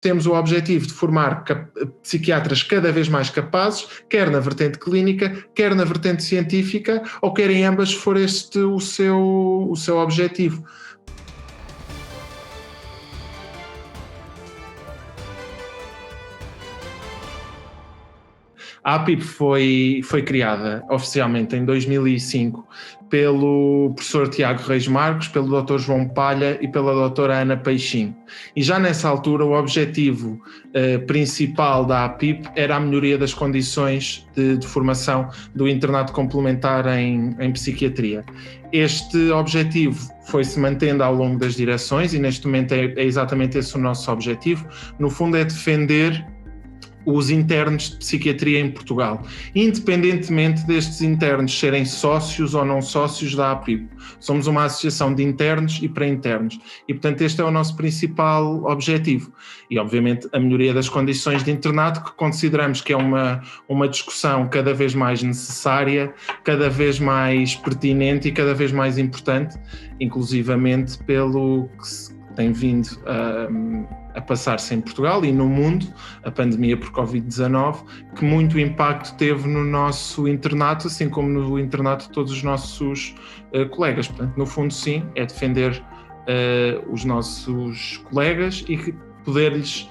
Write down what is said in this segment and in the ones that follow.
temos o objetivo de formar psiquiatras cada vez mais capazes, quer na vertente clínica, quer na vertente científica, ou quer em ambas, se for este o seu objetivo. A APIP foi criada oficialmente em 2005 pelo professor Tiago Reis Marcos, pelo Dr. João Palha e pela doutora Ana Peixinho. E já nessa altura o objetivo principal da APIP era a melhoria das condições de formação do internato complementar em psiquiatria. Este objetivo foi-se mantendo ao longo das direções e neste momento é exatamente esse o nosso objetivo. No fundo é defender os internos de psiquiatria em Portugal, independentemente destes internos serem sócios ou não sócios da APIP. Somos uma associação de internos e pré-internos e, portanto, este é o nosso principal objetivo. E, obviamente, a melhoria das condições de internato, que consideramos que é uma discussão cada vez mais necessária, cada vez mais pertinente e cada vez mais importante, inclusivamente pelo que se tem vindo a passar-se em Portugal e no mundo, a pandemia por Covid-19, que muito impacto teve no nosso internato, assim como no internato de todos os nossos colegas. Portanto, no fundo, sim, é defender os nossos colegas e poder-lhes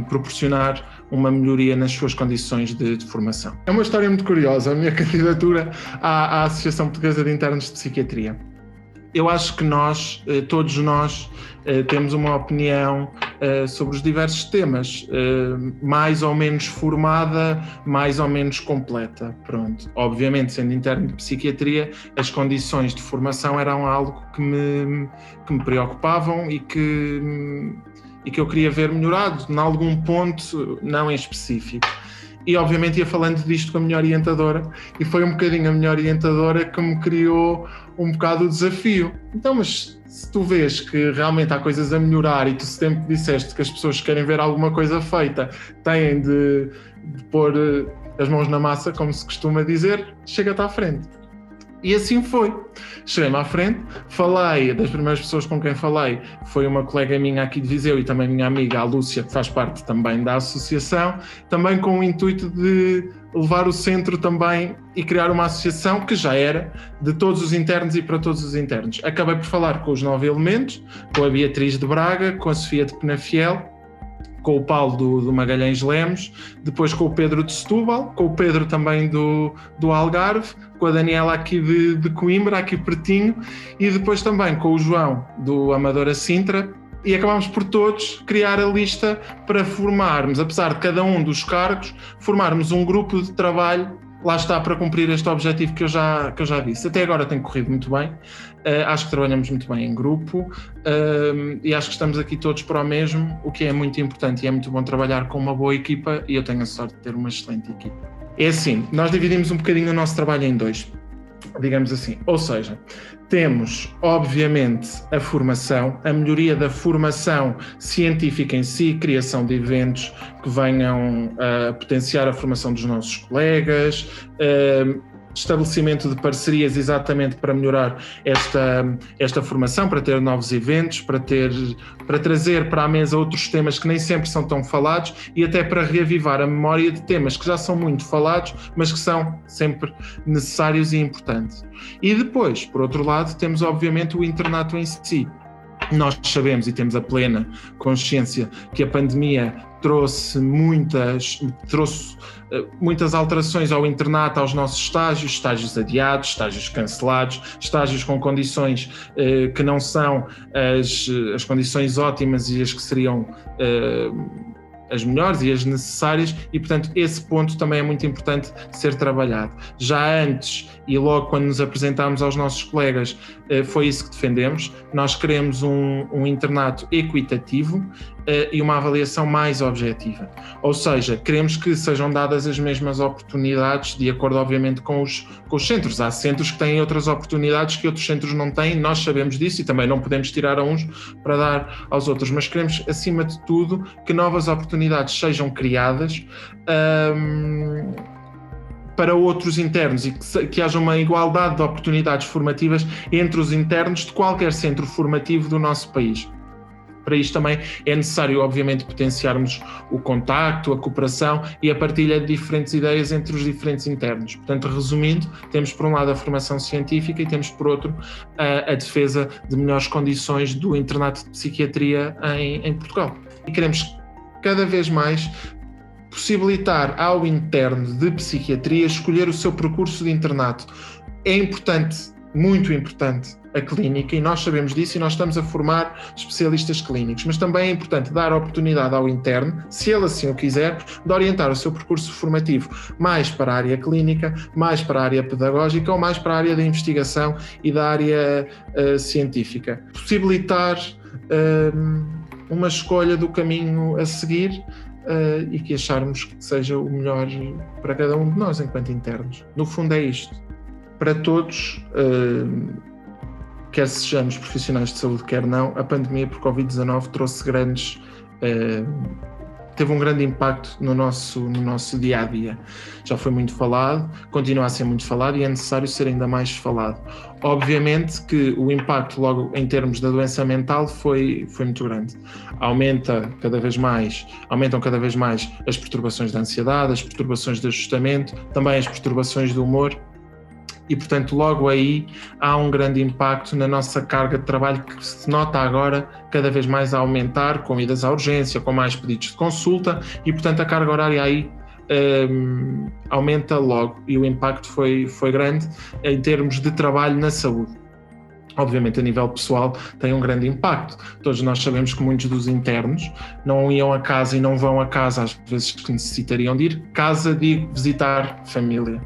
proporcionar uma melhoria nas suas condições de formação. É uma história muito curiosa, a minha candidatura à Associação Portuguesa de Internos de Psiquiatria. Eu acho que todos nós, temos uma opinião sobre os diversos temas, mais ou menos formada, mais ou menos completa. Pronto. Obviamente, sendo interno de psiquiatria, as condições de formação eram algo que me preocupavam e que eu queria ver melhorado, em algum ponto, não em específico. E, obviamente, ia falando disto com a minha orientadora, e foi um bocadinho a minha orientadora que me criou um bocado o desafio. Então, mas se tu vês que realmente há coisas a melhorar e tu sempre disseste que as pessoas que querem ver alguma coisa feita têm de pôr as mãos na massa, como se costuma dizer, chega-te à frente. E assim foi. Cheguei-me à frente, falei, das primeiras pessoas com quem falei foi uma colega minha aqui de Viseu e também minha amiga, a Lúcia, que faz parte também da associação, também com o intuito de levar o centro também e criar uma associação que já era de todos os internos e para todos os internos. Acabei por falar com os 9 elementos, com a Beatriz de Braga, com a Sofia de Penafiel, com o Paulo do Magalhães Lemos, depois com o Pedro de Setúbal, com o Pedro também do Algarve, com a Daniela aqui de Coimbra, aqui pertinho, e depois também com o João do Amadora Sintra, e acabámos por todos criar a lista para formarmos, apesar de cada um dos cargos, formarmos um grupo de trabalho, lá está, para cumprir este objetivo que eu já disse. Até agora tem corrido muito bem, acho que trabalhamos muito bem em grupo e acho que estamos aqui todos para o mesmo, o que é muito importante e é muito bom trabalhar com uma boa equipa e eu tenho a sorte de ter uma excelente equipa. É assim, nós dividimos um bocadinho o nosso trabalho em dois, digamos assim, ou seja, temos, obviamente, a formação, a melhoria da formação científica em si, criação de eventos que venham a potenciar a formação dos nossos colegas, estabelecimento de parcerias exatamente para melhorar esta formação, para ter novos eventos, para trazer para a mesa outros temas que nem sempre são tão falados e até para reavivar a memória de temas que já são muito falados, mas que são sempre necessários e importantes. E depois, por outro lado, temos obviamente o internato em si. Nós sabemos e temos a plena consciência que a pandemia trouxe muitas alterações ao internato, aos nossos estágios adiados, estágios cancelados, estágios com condições que não são as condições ótimas e as que seriam as melhores e as necessárias e, portanto, esse ponto também é muito importante ser trabalhado. Já antes e logo quando nos apresentámos aos nossos colegas, foi isso que defendemos. Nós queremos um internato equitativo e uma avaliação mais objetiva. Ou seja, queremos que sejam dadas as mesmas oportunidades de acordo, obviamente, com os centros. Há centros que têm outras oportunidades que outros centros não têm, nós sabemos disso e também não podemos tirar a uns para dar aos outros, mas queremos, acima de tudo, que novas oportunidades sejam criadas para outros internos e que haja uma igualdade de oportunidades formativas entre os internos de qualquer centro formativo do nosso país. Para isto também é necessário, obviamente, potenciarmos o contacto, a cooperação e a partilha de diferentes ideias entre os diferentes internos. Portanto, resumindo, temos por um lado a formação científica e temos por outro a defesa de melhores condições do internato de psiquiatria em Portugal. E queremos cada vez mais possibilitar ao interno de psiquiatria escolher o seu percurso de internato. É importante, muito importante, a clínica, e nós sabemos disso e nós estamos a formar especialistas clínicos, mas também é importante dar a oportunidade ao interno, se ele assim o quiser, de orientar o seu percurso formativo mais para a área clínica, mais para a área pedagógica ou mais para a área da investigação e da área científica. Possibilitar uma escolha do caminho a seguir e que acharmos que seja o melhor para cada um de nós enquanto internos. No fundo é isto. Para todos, quer sejamos profissionais de saúde, quer não, a pandemia por Covid-19 trouxe teve um grande impacto no nosso dia-a-dia. Já foi muito falado, continua a ser muito falado e é necessário ser ainda mais falado. Obviamente que o impacto logo em termos da doença mental foi muito grande. Aumentam cada vez mais as perturbações da ansiedade, as perturbações de ajustamento, também as perturbações do humor. E, portanto, logo aí há um grande impacto na nossa carga de trabalho que se nota agora cada vez mais a aumentar, com idas à urgência, com mais pedidos de consulta e, portanto, a carga horária aí aumenta logo e o impacto foi grande em termos de trabalho na saúde. Obviamente, a nível pessoal, tem um grande impacto. Todos nós sabemos que muitos dos internos não iam a casa e não vão a casa às vezes que necessitariam de ir. Casa, digo, visitar família.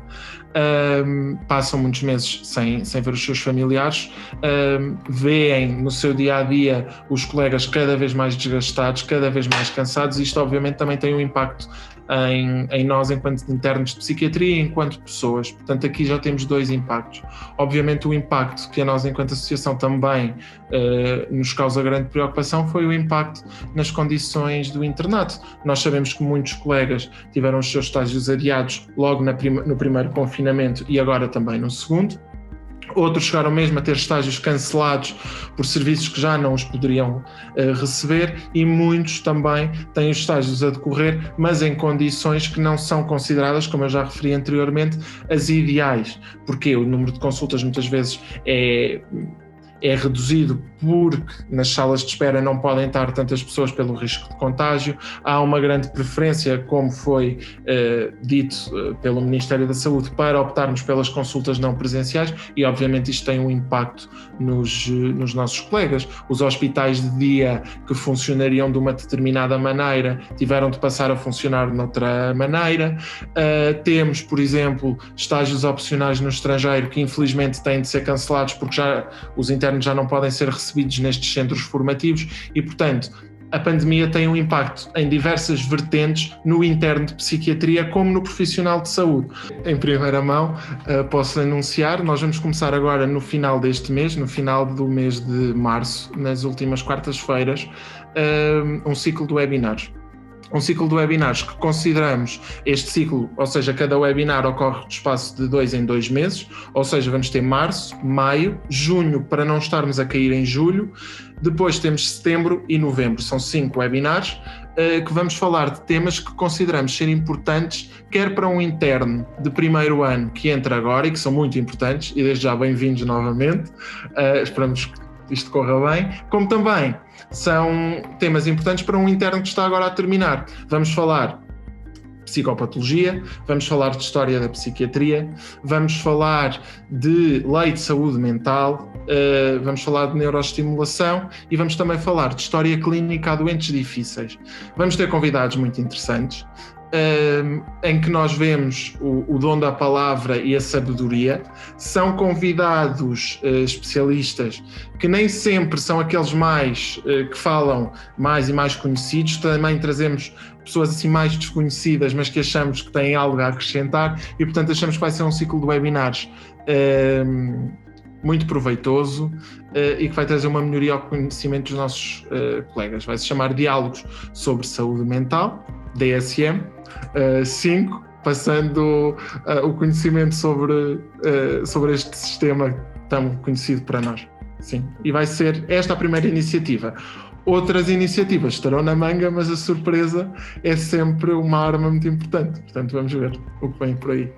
Passam muitos meses sem ver os seus familiares, veem no seu dia-a-dia os colegas cada vez mais desgastados, cada vez mais cansados. Isto obviamente também tem um impacto em nós enquanto internos de psiquiatria e enquanto pessoas. Portanto, aqui já temos dois impactos. Obviamente o impacto que a nós enquanto associação também nos causa grande preocupação foi o impacto nas condições do internato. Nós sabemos que muitos colegas tiveram os seus estágios adiados logo no primeiro confinamento e agora também no segundo. Outros chegaram mesmo a ter estágios cancelados por serviços que já não os poderiam receber e muitos também têm os estágios a decorrer, mas em condições que não são consideradas, como eu já referi anteriormente, as ideais, porque o número de consultas muitas vezes é reduzido porque nas salas de espera não podem estar tantas pessoas pelo risco de contágio. Há uma grande preferência, como foi dito pelo Ministério da Saúde, para optarmos pelas consultas não presenciais e obviamente isto tem um impacto nos nossos colegas. Os hospitais de dia que funcionariam de uma determinada maneira tiveram de passar a funcionar de outra maneira. Temos, por exemplo, estágios opcionais no estrangeiro que infelizmente têm de ser cancelados porque já os internos já não podem ser recebidos nestes centros formativos e, portanto, a pandemia tem um impacto em diversas vertentes no interno de psiquiatria como no profissional de saúde. Em primeira mão, posso anunciar, nós vamos começar agora no final deste mês, no final do mês de março, nas últimas quartas-feiras, um ciclo de webinars. Um ciclo de webinars que consideramos este ciclo, ou seja, cada webinar ocorre de espaço de 2 em 2 meses, ou seja, vamos ter março, maio, junho, para não estarmos a cair em julho, depois temos setembro e novembro, são 5 webinars que vamos falar de temas que consideramos ser importantes, quer para um interno de primeiro ano que entra agora e que são muito importantes, e desde já bem-vindos novamente, esperamos que isto corra bem, como também são temas importantes para um interno que está agora a terminar. Vamos falar de psicopatologia, vamos falar de história da psiquiatria, vamos falar de lei de saúde mental, vamos falar de neuroestimulação e vamos também falar de história clínica a doentes difíceis. Vamos ter convidados muito interessantes, em que nós vemos o dom da palavra e a sabedoria. São convidados especialistas que nem sempre são aqueles que falam mais e mais conhecidos. Também trazemos pessoas assim mais desconhecidas, mas que achamos que têm algo a acrescentar e, portanto, achamos que vai ser um ciclo de webinars muito proveitoso e que vai trazer uma melhoria ao conhecimento dos nossos colegas. Vai se chamar Diálogos sobre Saúde Mental, DSM 5, passando o conhecimento sobre este sistema tão conhecido para nós. Sim, e vai ser esta a primeira iniciativa. outras iniciativas estarão na manga, mas a surpresa é sempre uma arma muito importante. Portanto, vamos ver o que vem por aí.